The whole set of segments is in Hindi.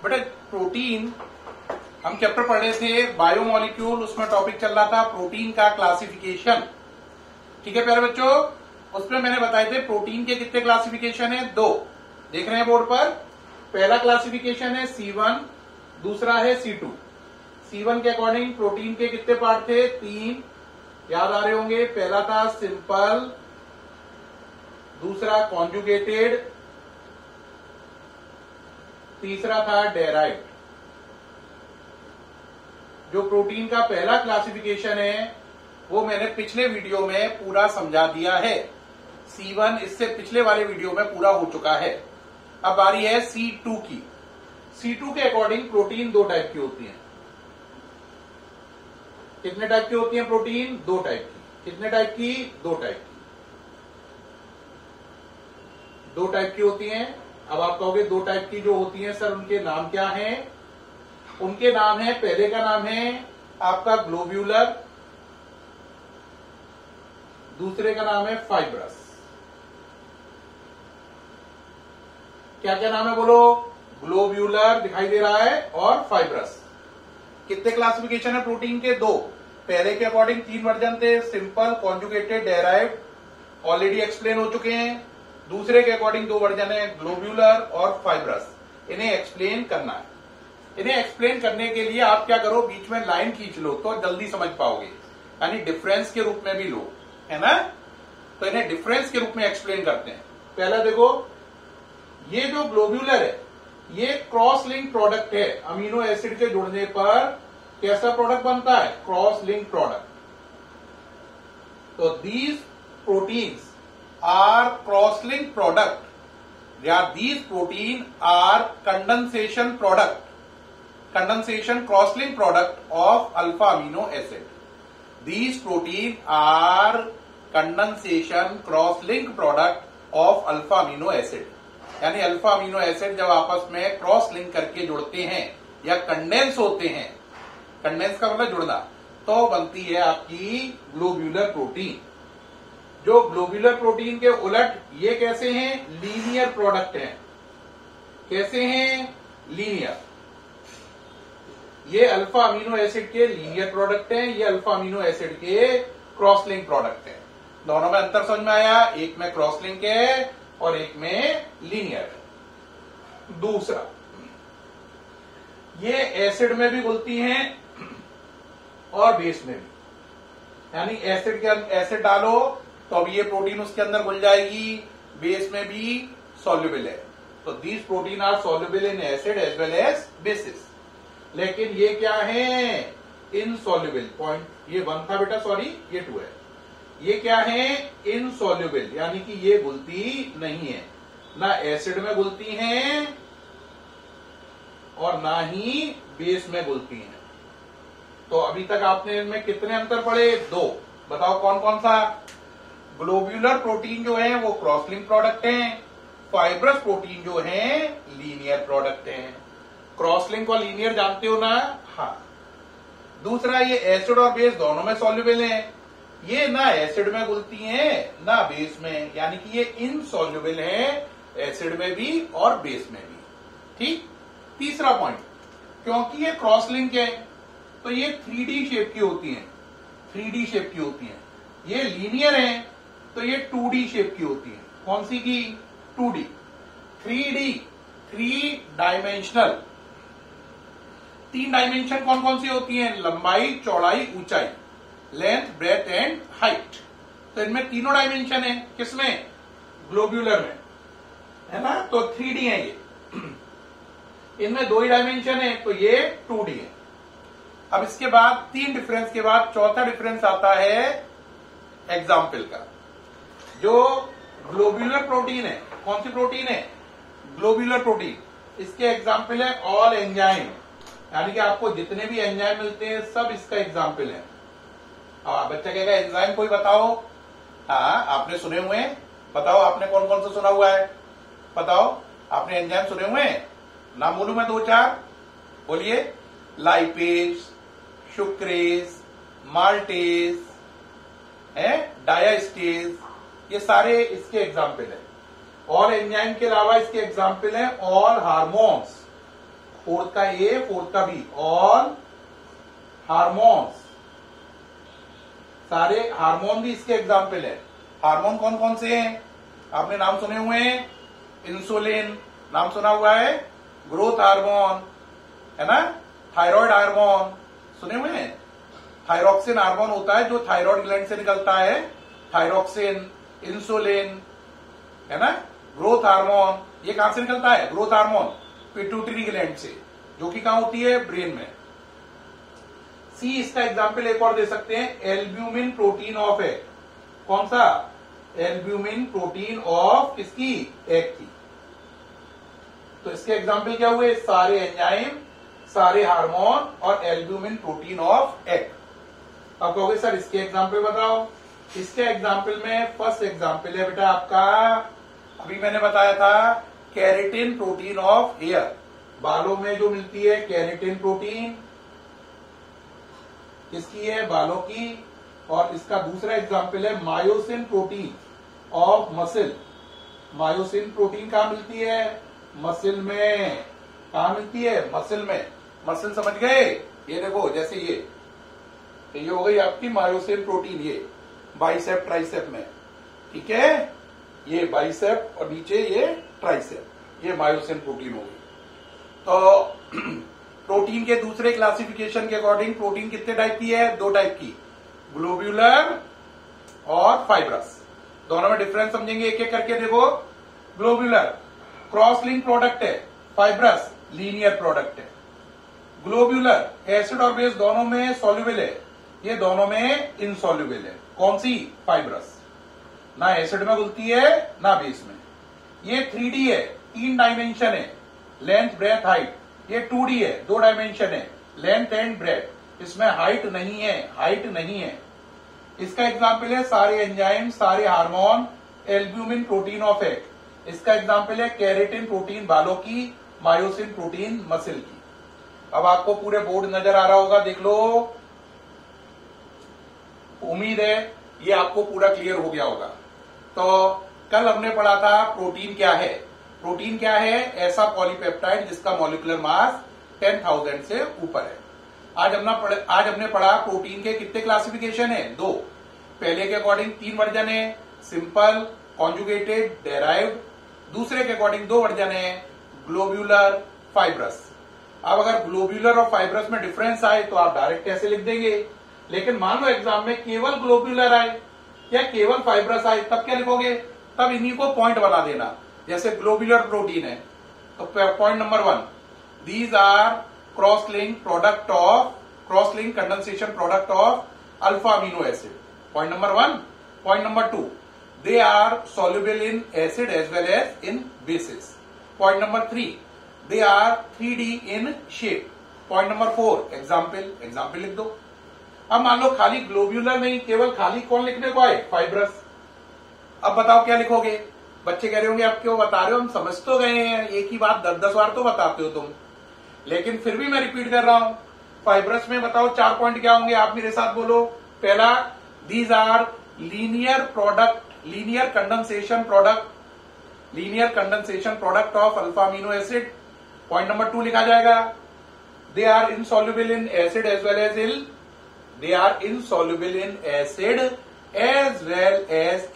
बेटा प्रोटीन हम चैप्टर पढ़ रहे थे बायोमोलिक्यूल, उसमें टॉपिक चल रहा था प्रोटीन का क्लासिफिकेशन। ठीक है प्यारे बच्चों, उसमें मैंने बताए थे प्रोटीन के कितने क्लासिफिकेशन है, 2 देख रहे हैं बोर्ड पर। पहला क्लासिफिकेशन है C1, दूसरा है C2। C1 के अकॉर्डिंग प्रोटीन के कितने पार्ट थे, 3 याद आ रहे होंगे। पहला था सिंपल, दूसरा कॉन्जुगेटेड, तीसरा था डेराइव्ड। जो प्रोटीन का पहला क्लासिफिकेशन है वो मैंने पिछले वीडियो में पूरा समझा दिया है। C1 इससे पिछले वाले वीडियो में पूरा हो चुका है। अब बारी है C2 की। C2 के अकॉर्डिंग प्रोटीन 2 टाइप की होती हैं। कितने टाइप की होती हैं प्रोटीन, 2 टाइप की। कितने टाइप की, 2 टाइप की। 2 टाइप की होती हैं। अब आप कहोगे 2 टाइप की जो होती हैं सर उनके नाम क्या हैं? उनके नाम है, पहले का नाम है आपका ग्लोब्यूलर, दूसरे का नाम है फाइब्रस। क्या क्या नाम है बोलो? ग्लोब्यूलर दिखाई दे रहा है और फाइब्रस। कितने क्लासिफिकेशन है प्रोटीन के? 2। पहले के अकॉर्डिंग 3 वर्जन थे, simple, conjugated, derived, already explain हो चुके हैं। दूसरे के अकॉर्डिंग 2 वर्जन है, ग्लोब्यूलर और फाइब्रस। इन्हें एक्सप्लेन करना है। इन्हें एक्सप्लेन करने के लिए आप क्या करो, बीच में लाइन खींच लो तो जल्दी समझ पाओगे, यानी डिफरेंस के रूप में भी लो, है ना। तो इन्हें डिफरेंस के रूप में एक्सप्लेन करते हैं। पहला देखो, ये जो ग्लोब्यूलर है ये क्रॉस लिंक प्रोडक्ट है। अमीनो एसिड के जुड़ने पर कैसा प्रोडक्ट बनता है? Cross link product. तो these proteins are cross link product या these protein are condensation product, condensation cross-link product of alpha amino acid. These protein are condensation cross-link product of alpha amino acid. यानी अल्फा अमीनो एसिड जब आपस में क्रॉस लिंक करके जुड़ते हैं या कंडेंस होते हैं, कंडेंस का मतलब जुड़ना, तो बनती है आपकी ग्लोब्यूलर प्रोटीन। जो ग्लोब्यूलर प्रोटीन के उलट ये कैसे हैं? लीनियर प्रोडक्ट हैं। कैसे हैं? लीनियर। ये अल्फा अमीनो एसिड के लीनियर प्रोडक्ट हैं, ये अल्फा अमीनो एसिड के क्रॉस लिंक प्रोडक्ट हैं। दोनों में अंतर समझ में आया? एक में क्रॉस लिंक है और एक में लीनियर है। दूसरा, ये एसिड में भी घुलती हैं और बेस में भी। यानी एसिड के एसिड डालो तो अब ये प्रोटीन उसके अंदर घुल जाएगी, बेस में भी सॉल्युबल है। तो these protein are soluble in acid as well as bases. लेकिन ये क्या है? इनसॉल्युबल। पॉइंट ये 1 था बेटा, सॉरी ये 2 है। ये क्या है? इनसॉल्युबल, यानी कि ये घुलती नहीं है, ना एसिड में घुलती हैं और ना ही बेस में घुलती हैं। तो अभी तक आपने इनमें कितने अंतर पढ़े? 2। बताओ कौन कौन सा? ग्लोब्यूलर प्रोटीन जो है वो क्रॉस लिंक प्रोडक्ट हैं, फाइब्रस प्रोटीन जो है लीनियर प्रोडक्ट हैं। क्रॉस लिंक और लीनियर जानते हो ना? हाँ। दूसरा, ये एसिड और बेस दोनों में सॉल्युबल हैं। ये ना एसिड में घुलती हैं ना बेस में, यानी कि ये इनसॉल्युबल है एसिड में भी और बेस में भी। ठीक। तीसरा पॉइंट, क्योंकि ये क्रॉस लिंक है तो ये 3D शेप की होती हैं। 3D शेप की होती हैं। ये लीनियर है तो ये 2D शेप की होती है। कौन सी की? 2D। 3D, 3 dimensional. 3 डायमेंशन कौन कौन सी होती हैं? लंबाई, चौड़ाई, ऊंचाई, लेंथ, ब्रेथ एंड हाइट। तो इनमें तीनों डायमेंशन है। किसमें? ग्लोब्यूलर में, है ना। तो 3D है ये। इनमें 2 ही डायमेंशन है तो ये 2D है। अब इसके बाद 3 डिफरेंस के बाद चौथा डिफरेंस आता है एग्जाम्पल का। जो ग्लोब्यूलर प्रोटीन है, कौन सी प्रोटीन है? Globular protein. इसके एग्जाम्पल है ऑल एंजाइम, यानी कि आपको जितने भी एंजाइम मिलते हैं सब इसका एग्जाम्पल है। बच्चा कहेगा एंजाइम कोई बताओ। हाँ, आपने सुने हुए हैं? बताओ आपने कौन कौन सा सुना हुआ है? बताओ आपने एंजाइम सुने हुए हैं? नाम बोलूं मैं 2-4? बोलिए। लाइपेज, सुक्रेज, माल्टेज, है डायास्टेज, ये सारे इसके एग्जाम्पल है। और एंजाइम के अलावा इसके एग्जाम्पल हैं ऑल हार्मोन्स। फोर्थ का ए, फोर्थ का बी, ऑल हार्मोन्स, सारे हार्मोन भी इसके एग्जाम्पल है। हार्मोन कौन कौन से हैं? आपने नाम सुने हुए हैं, इंसुलिन नाम सुना हुआ है, ग्रोथ हार्मोन है ना, थायराइड हार्मोन सुने हुए हैं, थायरोक्सिन हार्मोन होता है जो थायराइड ग्लैंड से निकलता है, थायरोक्सिन, इंसुलिन है ना, ग्रोथ हार्मोन ये कहां से निकलता है? ग्रोथ हार्मोन पिट्यूटरी ग्लैंड से, जो कि कहां होती है? ब्रेन में। सी इसका एग्जाम्पल एक और दे सकते हैं, एल्ब्यूमिन प्रोटीन ऑफ एग। कौन सा? एल्ब्यूमिन प्रोटीन ऑफ किसकी? एग की। तो इसके एग्जाम्पल क्या हुए? सारे एंजाइम, सारे हार्मोन और एल्ब्यूमिन प्रोटीन ऑफ एग। अब कहोगे सर इसके एग्जाम्पल बताओ। इसके एग्जाम्पल में फर्स्ट एग्जाम्पल है बेटा आपका, अभी मैंने बताया था, केराटिन प्रोटीन ऑफ हेयर। बालों में जो मिलती है केराटिन प्रोटीन, किसकी है? बालों की। और इसका दूसरा एग्जाम्पल है myosin protein of muscle. Myosin protein कहां मिलती है? मसिल में। कहां मिलती है? मसिल में। मसिल समझ गए? ये देखो जैसे ये हो गई आपकी मायोसिन प्रोटीन, ये बाइसेप ट्राइसेप में, ठीक है, ये बाइसेप और नीचे ये ट्राइसेप, ये मायोसिन प्रोटीन हो गई। तो प्रोटीन के दूसरे क्लासिफिकेशन के अकॉर्डिंग प्रोटीन कितने टाइप की है? 2 टाइप की, ग्लोब्यूलर और फाइब्रस। दोनों में डिफरेंस समझेंगे एक एक करके। देखो, ग्लोब्यूलर क्रॉस लिंक प्रोडक्ट है, फाइब्रस लीनियर प्रोडक्ट है। ग्लोब्यूलर एसिड और बेस दोनों में सॉल्युबल है, ये दोनों में इनसॉल्युबल है। कौन सी? फाइब्रस। ना एसिड में घुलती है ना बेस में। ये 3D है, 3 डायमेंशन है, लेंथ ब्रेथ हाइट। ये 2D है, 2 डायमेंशन है, लेंथ एंड ब्रेथ। इसमें हाइट नहीं है, हाइट नहीं है। इसका एग्जाम्पल है सारे एंजाइम, सारे hormone, albumin protein of egg. इसका एग्जाम्पल है केराटिन प्रोटीन बालों की, मायोसिन प्रोटीन मसिल की। अब आपको पूरे बोर्ड नजर आ रहा होगा, देख लो। उम्मीद है ये आपको पूरा क्लियर हो गया होगा। तो कल हमने पढ़ा था प्रोटीन क्या है। प्रोटीन क्या है? ऐसा पॉलीपेप्टाइड जिसका मॉलिक्यूलर मास 10,000 से ऊपर है। आज हमने पढ़ा प्रोटीन के कितने क्लासिफिकेशन है? 2। पहले के अकॉर्डिंग 3 वर्जन है, सिंपल, कॉन्जुगेटेड, डेराइव्ड। दूसरे के अकॉर्डिंग 2 वर्जन है, ग्लोब्यूलर, फाइब्रस। अब अगर ग्लोब्यूलर और फाइब्रस में डिफरेंस आए तो आप डायरेक्ट ऐसे लिख देंगे, लेकिन मान लो एग्जाम में केवल ग्लोब्यूलर आए या केवल फाइब्रस आए, तब क्या लिखोगे? तब इन्हीं को पॉइंट बना देना। जैसे ग्लोब्यूलर प्रोटीन है तो point number 1, these are cross link condensation product of alpha amino acid. Point number 1। Point number 2, they are soluble in acid as well as in bases. Point number 3, they are 3D in shape. Point number 4, example लिख दो। अब मान लो खाली ग्लोब्यूलर नहीं, केवल खाली कौन लिखने को आए? फाइब्रस। अब बताओ क्या लिखोगे? बच्चे कह रहे होंगे आप क्यों बता रहे हो, हम समझ तो गए हैं, एक ही बात 10-10 बार तो बताते हो तुम, लेकिन फिर भी मैं रिपीट कर रहा हूं। फाइब्रस में बताओ 4 पॉइंट क्या होंगे, आप मेरे साथ बोलो। पहला, these are linear condensation product of alpha amino acid. Point number 2 लिखा जाएगा, they are insoluble in acid as well as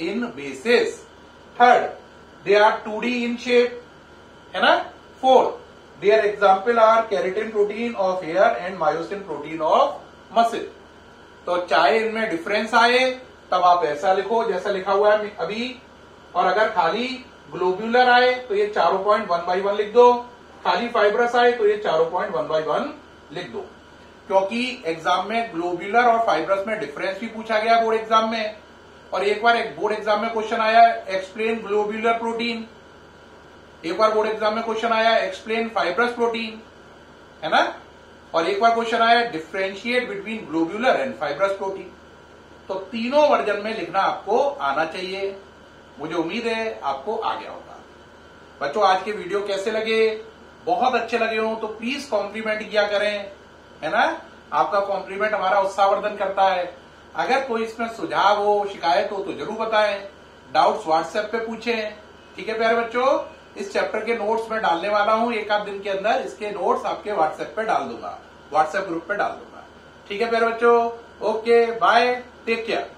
in bases. Third, they are 2D in shape, है ना। Fourth, their example are keratin protein of hair and myosin protein of muscle. तो चाहे इनमें डिफरेंस आए तब आप ऐसा लिखो जैसा लिखा हुआ है अभी, और अगर खाली ग्लोब्यूलर आए तो ये चारों पॉइंट 1 by 1 लिख दो, खाली फाइब्रस आए तो ये चारों पॉइंट 1 by 1 लिख दो। क्योंकि एग्जाम में ग्लोब्यूलर और फाइब्रस में डिफरेंस भी पूछा गया बोर्ड एग्जाम में, और एक बार बोर्ड एग्जाम में क्वेश्चन आया एक्सप्लेन ग्लोब्यूलर प्रोटीन, एक बार बोर्ड एग्जाम में क्वेश्चन आया एक्सप्लेन फाइब्रस प्रोटीन, है ना, और एक बार क्वेश्चन आया differentiate between globular and fibrous protein. तो तीनों वर्जन में लिखना आपको आना चाहिए। मुझे उम्मीद है आपको आ गया होगा। बच्चों, आज के वीडियो कैसे लगे? बहुत अच्छे लगे हो तो प्लीज कॉम्प्लीमेंट किया करें, है ना। आपका कॉम्प्लीमेंट हमारा उत्साहवर्धन करता है। अगर कोई इसमें सुझाव हो, शिकायत हो तो जरूर बताएं। डाउट्स व्हाट्सएप पे पूछें, ठीक है प्यारे बच्चों। इस चैप्टर के नोट्स में डालने वाला हूं, एक आध दिन के अंदर इसके नोट्स आपके व्हाट्सएप पे डाल दूंगा, व्हाट्सएप ग्रुप पे डाल दूंगा। ठीक है प्यारे बच्चों, ओके बाय, टेक केयर।